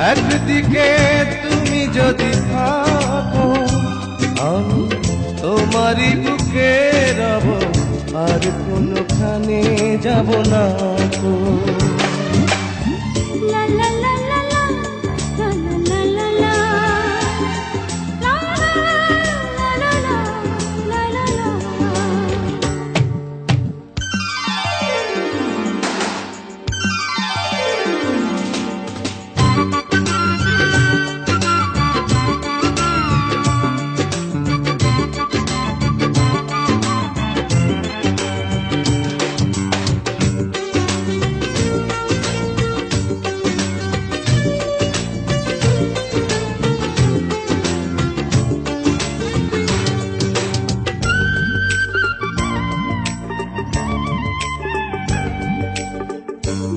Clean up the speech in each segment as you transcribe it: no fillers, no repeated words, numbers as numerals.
একদিকে তুমি যদি থাকো আমি তোমারই বুকে রব, আর কোনোখানে যাব না গো।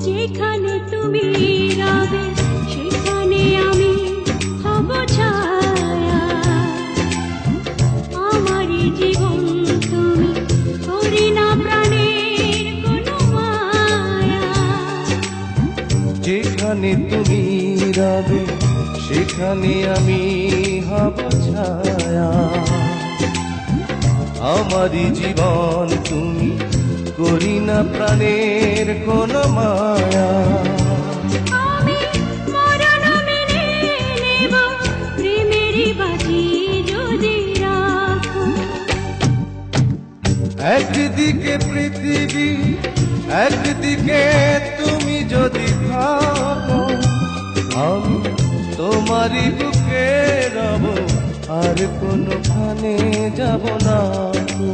যেখানে তুমি রবে সেখানে আমি হব ছায়া, আমারই জীবন তুমি করি না প্রাণের কোনো মায়া। যেখানে তুমি রবে সেখানে আমি হব ছায়া, আমারই জীবন তুমি করি না প্রাণের কোন মায়া। আমি মরণ মেনে নেব প্রেমেরই বাজি যদি রাখো। একদিকে পৃথিবী একদিকে তুমি যদি থাকো আমি তোমারই বুকে রব, আর কোনোখানে যাব না গো।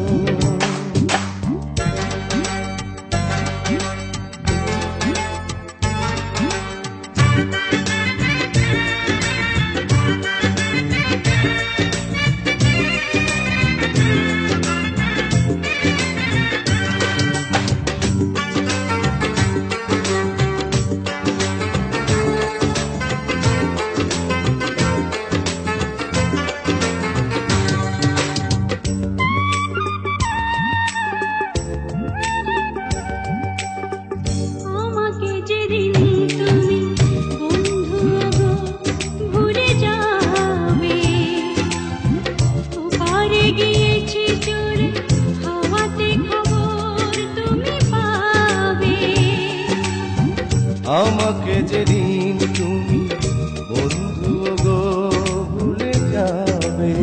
আমাকে যেদিন তুমি বন্ধু গো ভুলে যাবে, ওপারে গিয়েছি চলে হাওয়াতে খবর তুমি পাবে। আমাকে যেদিন তুমি বন্ধু গো ভুলে যাবে,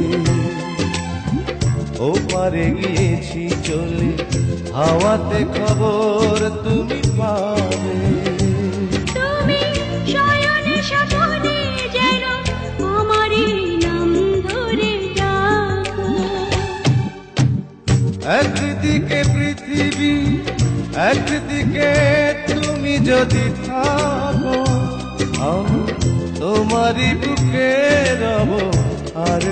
ও পারে গিয়েছি চলে হাওয়াতে খবর তুমি পাবে। তুমি শয়নে স্বপনে যেন আমারই নাম ধরে ডাকো। একদিকে পৃথিবী একদিকে তুমি যদি থাকো আমি তোমারই বুকে রব, আর